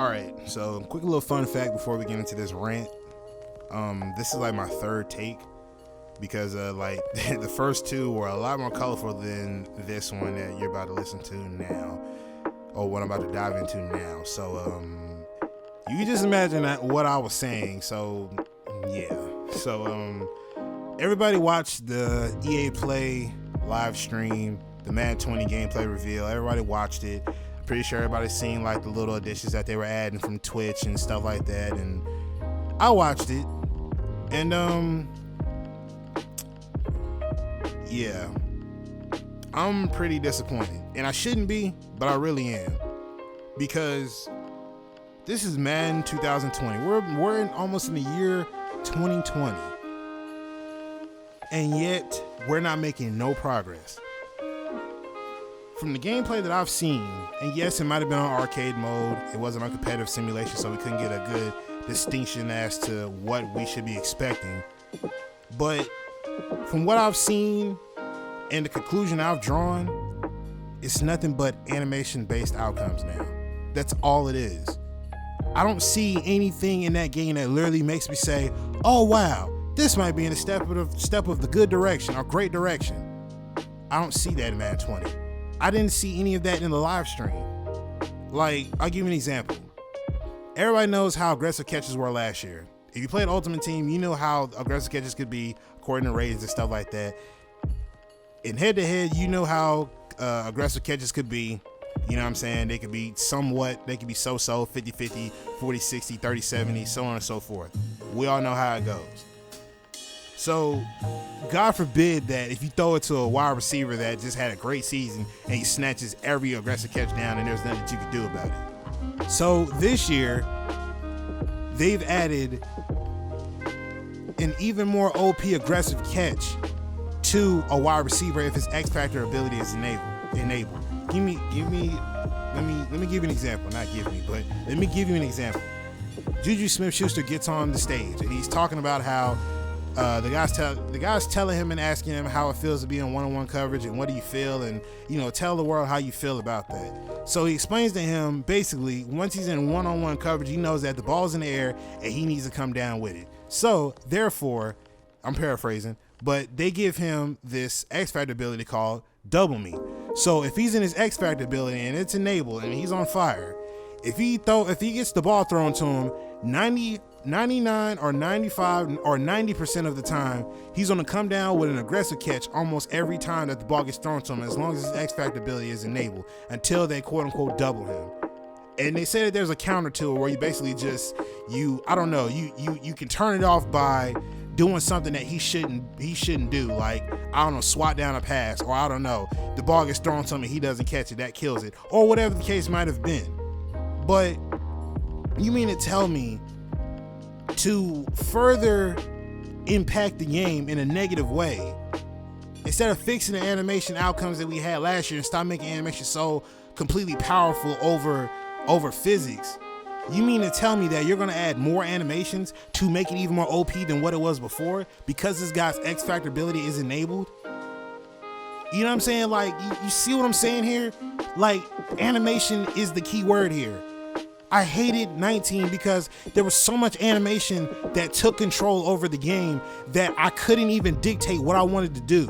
All right, so quick little fun fact before we get into this rant. This is like my third take because like the first two were a lot more colorful than this one that you're about to listen to now, or what I'm about to dive into now. So you can just imagine what I was saying. So yeah, so everybody watched the EA Play live stream, the Madden 20 gameplay reveal. Everybody watched it. Pretty sure everybody's seen like the little additions that they were adding from Twitch and stuff like that, and I watched it, and yeah, I'm pretty disappointed, and I shouldn't be, but I really am, because this is Madden 2020. We're almost in the year 2020, and yet we're not making no progress. From the gameplay that I've seen, and yes, it might have been on arcade mode, it wasn't on competitive simulation, so we couldn't get a good distinction as to what we should be expecting. But from what I've seen and the conclusion I've drawn, it's nothing but animation-based outcomes now. That's all it is. I don't see anything in that game that literally makes me say, oh wow, this might be in a step of the good direction or great direction. I don't see that in Madden 20. I didn't see any of that in the live stream. Like, I'll give you an example. Everybody knows how aggressive catches were last year. If you played Ultimate Team, you know how aggressive catches could be according to ratings and stuff like that. In head-to-head, you know how aggressive catches could be. You know what I'm saying? They could be somewhat, they could be so-so, 50-50, 40-60, 30-70, so on and so forth. We all know how it goes. So, God forbid that if you throw it to a wide receiver that just had a great season and he snatches every aggressive catch down and there's nothing that you can do about it. So this year, they've added an even more OP aggressive catch to a wide receiver if his X Factor ability is enabled. Let me give you an example. Let me give you an example. Juju Smith-Schuster gets on the stage and he's talking about how the guy's telling him and asking him how it feels to be in one-on-one coverage and what do you feel, and tell the world how you feel about that. So he explains to him basically once he's in one-on-one coverage, he knows that the ball's in the air and he needs to come down with it. So therefore, I'm paraphrasing, but they give him this X Factor ability called Double Me. So if he's in his X Factor ability and it's enabled and he's on fire, if he gets the ball thrown to him 99 or 95 or 90% of the time, he's going to come down with an aggressive catch almost every time that the ball gets thrown to him, as long as his X Factor ability is enabled, until they quote unquote double him. And they say that there's a counter to it where you basically you can turn it off by doing something that he shouldn't do, like, I don't know, swat down a pass, or I don't know, the ball gets thrown to him and he doesn't catch it, that kills it, or whatever the case might have been. But you mean to tell me, to further impact the game in a negative way, instead of fixing the animation outcomes that we had last year and stop making animation so completely powerful over physics, you mean to tell me that you're going to add more animations to make it even more OP than what it was before because this guy's X Factor ability is enabled? You know what I'm saying? Like, you see what I'm saying here? Like, animation is the key word here. I hated 19 because there was so much animation that took control over the game that I couldn't even dictate what I wanted to do.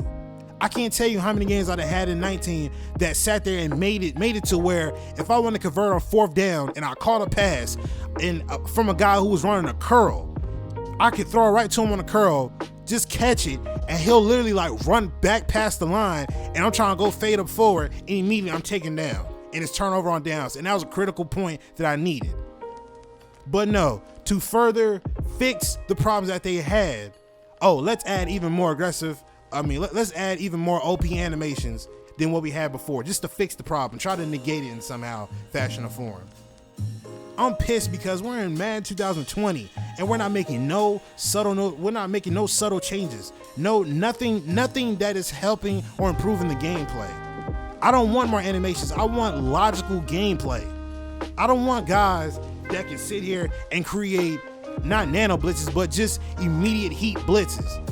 I can't tell you how many games I'd have had in 19 that sat there and made it to where if I want to convert on fourth down and I caught a pass and from a guy who was running a curl, I could throw it right to him on a curl, just catch it, and he'll literally like run back past the line, and I'm trying to go fade up forward, and immediately I'm taken down. And it's turnover on downs, and that was a critical point that I needed. But no, to further fix the problems that they had, let's add even more let's add even more OP animations than what we had before, just to fix the problem, try to negate it in somehow, fashion, or form. I'm pissed because we're in Madden 2020 and we're not making no subtle changes. Nothing that is helping or improving the gameplay. I don't want more animations. I want logical gameplay. I don't want guys that can sit here and create not nano blitzes, but just immediate heat blitzes.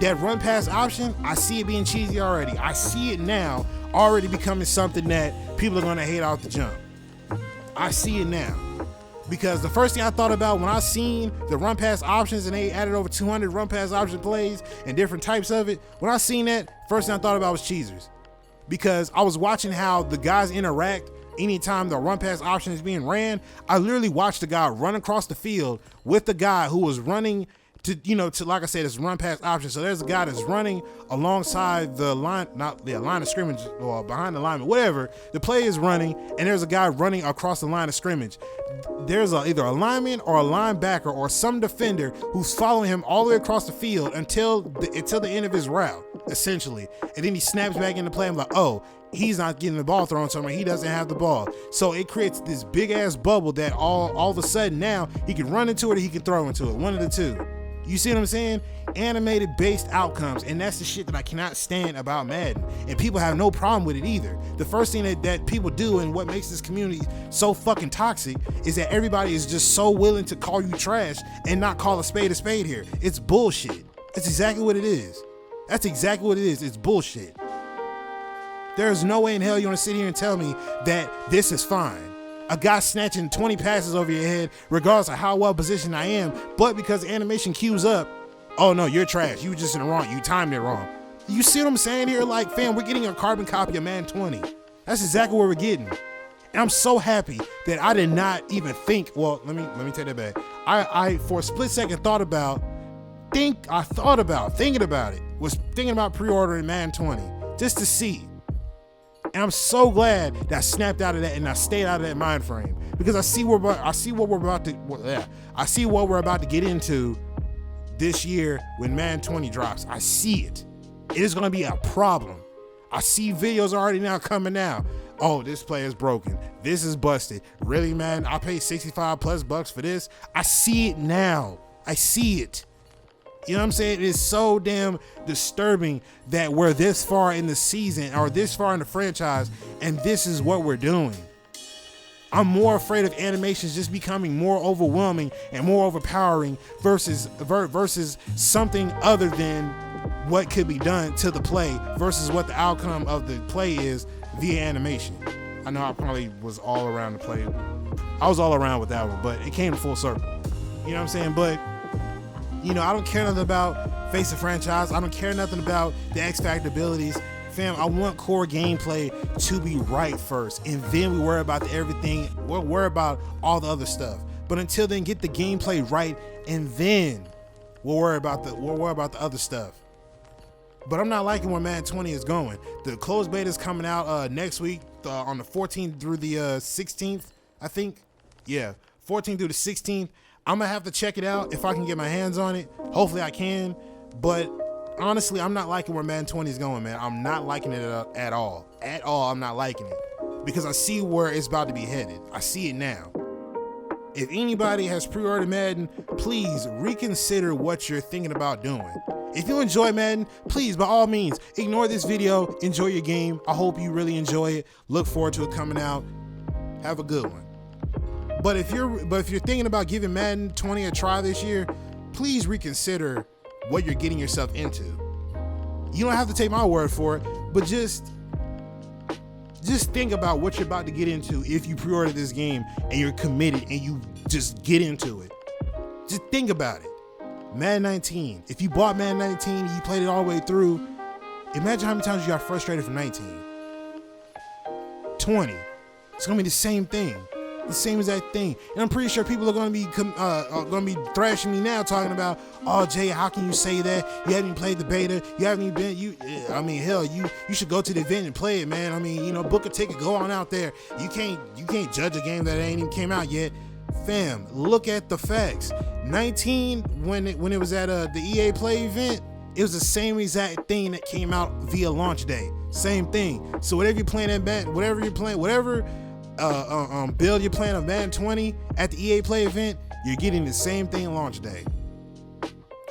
That run pass option, I see it being cheesy already. I see it now already becoming something that people are going to hate off the jump. I see it now. Because the first thing I thought about when I seen the run pass options and they added over 200 run pass option plays and different types of it, when I seen that, first thing I thought about was cheesers. Because I was watching how the guys interact anytime the run pass option is being ran. I literally watched the guy run across the field with the guy who was running to like I said, it's run pass option. So there's a guy that's running alongside the line, not the line of scrimmage or behind the lineman, whatever. The play is running, and there's a guy running across the line of scrimmage. There's either a lineman or a linebacker or some defender who's following him all the way across the field until the end of his route, essentially. And then he snaps back into play. I'm like, oh, he's not getting the ball thrown somewhere. He doesn't have the ball. So it creates this big ass bubble that all of a sudden now he can run into it or he can throw into it. One of the two. You see what I'm saying? Animated based outcomes, and that's the shit that I cannot stand about Madden. And people have no problem with it either. The first thing that people do and what makes this community so fucking toxic is that everybody is just so willing to call you trash and not call a spade here. It's bullshit. That's exactly what it is. That's exactly what it is. It's bullshit. There's no way in hell you want to sit here and tell me that this is fine. A guy snatching 20 passes over your head, regardless of how well positioned I am, but because the animation queues up, oh no, you're trash. You were just in the wrong. You timed it wrong. You see what I'm saying here? Like, fam, we're getting a carbon copy of Madden 20. That's exactly what we're getting. And I'm so happy that I did not even think. Well, let me take that back. I for a split second thinking about it. Was thinking about pre-ordering Madden 20 just to see. And I'm so glad that I snapped out of that and I stayed out of that mind frame, because I see what we're about to get into this year when Madden 20 drops. I see it. It is going to be a problem. I see videos already now coming out. Oh, this play is broken. This is busted. Really, man? I paid $65+ for this. I see it now. I see it. You know what I'm saying? It is so damn disturbing that we're this far in the season or this far in the franchise and this is what we're doing. I'm more afraid of animations just becoming more overwhelming and more overpowering versus something other than what could be done to the play versus what the outcome of the play is via animation. I know I probably was all around the play. I was all around with that one, but it came full circle. You know what I'm saying? But you know, I don't care nothing about face the franchise. I don't care nothing about the X Factor abilities. Fam, I want core gameplay to be right first, and then we worry about everything. We'll worry about all the other stuff. But until then, get the gameplay right, and then we'll worry about the other stuff. But I'm not liking where Madden 20 is going. The closed beta is coming out next week on the 14th through the 16th, I think. Yeah, 14th through the 16th. I'm gonna have to check it out if I can get my hands on it. Hopefully I can, but honestly, I'm not liking where Madden 20 is going, man. I'm not liking it at all. At all, I'm not liking it because I see where it's about to be headed. I see it now. If anybody has pre-ordered Madden, please reconsider what you're thinking about doing. If you enjoy Madden, please, by all means, ignore this video. Enjoy your game. I hope you really enjoy it. Look forward to it coming out. Have a good one. But if you're thinking about giving Madden 20 a try this year, please reconsider what you're getting yourself into. You don't have to take my word for it, but just think about what you're about to get into if you pre-order this game and you're committed and you just get into it. Just think about it. Madden 19. If you bought Madden 19 and you played it all the way through, imagine how many times you got frustrated from 19. 20. It's gonna be the same thing. The same exact thing. And I'm pretty sure people are going to be thrashing me now talking about, oh, Jay, how can you say that? You haven't even played the beta. You haven't even been, hell, you should go to the event and play it, man. I mean, you know, book a ticket, go on out there. You can't judge a game that ain't even came out yet. Fam, look at the facts. 19, when it was at the EA Play event, it was the same exact thing that came out via launch day. Same thing. So whatever you're playing at Madden, whatever build you're playing of Madden 20 at the EA Play event, you're getting the same thing launch day.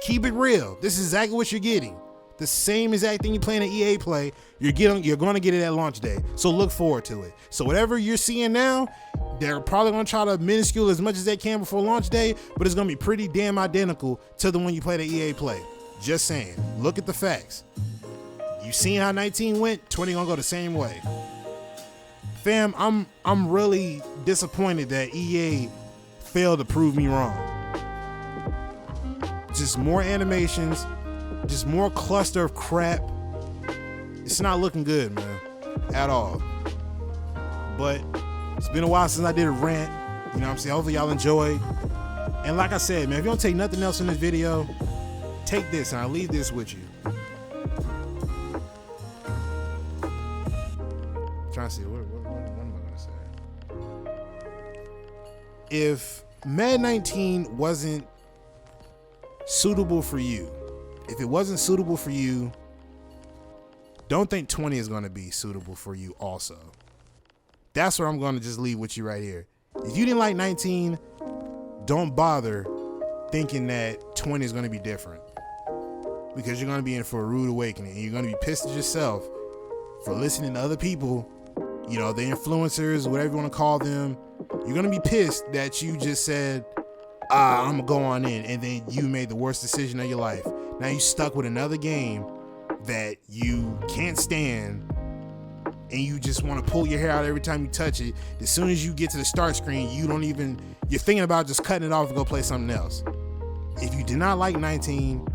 Keep it real. This is exactly what you're getting. The same exact thing you're playing at EA Play, you're going to get it at launch day. So look forward to it. So whatever you're seeing now, they're probably going to try to minuscule as much as they can before launch day, but it's going to be pretty damn identical to the one you played at EA Play. Just saying. Look at the facts. You seen how 19 went? 20 going to go the same way. Fam, I'm really disappointed that EA failed to prove me wrong. Just more animations, just more cluster of crap. It's not looking good, man, at all. But it's been a while since I did a rant. You know what I'm saying? Hopefully y'all enjoyed. And like I said, man, if you don't take nothing else from this video, take this and I'll leave this with you. I'm trying to see, what am I gonna say? If Madden 19 wasn't suitable for you, if it wasn't suitable for you, don't think 20 is gonna be suitable for you also. That's what I'm gonna just leave with you right here. If you didn't like 19, don't bother thinking that 20 is gonna be different, because you're gonna be in for a rude awakening and you're gonna be pissed at yourself for listening to other people, you know, the influencers, whatever you wanna call them. You're gonna be pissed that you just said, I'm gonna go on in, and then you made the worst decision of your life. Now you stuck with another game that you can't stand, and you just want to pull your hair out every time you touch it. As soon as you get to the start screen, you're thinking about just cutting it off and go play something else. If you do not like 19,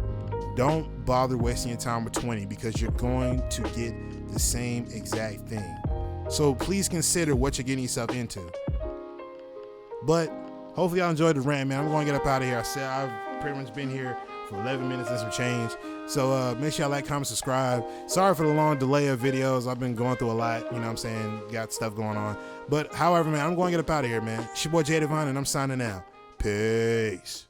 don't bother wasting your time with 20, because you're going to get the same exact thing. So please consider what you're getting yourself into. But hopefully y'all enjoyed the rant, man. I'm going to get up out of here. I said I've pretty much been here for 11 minutes and some change. So make sure y'all like, comment, subscribe. Sorry for the long delay of videos. I've been going through a lot, you know what I'm saying? Got stuff going on. But however, man, I'm going to get up out of here, man. It's your boy Jay Devon, and I'm signing out. Peace.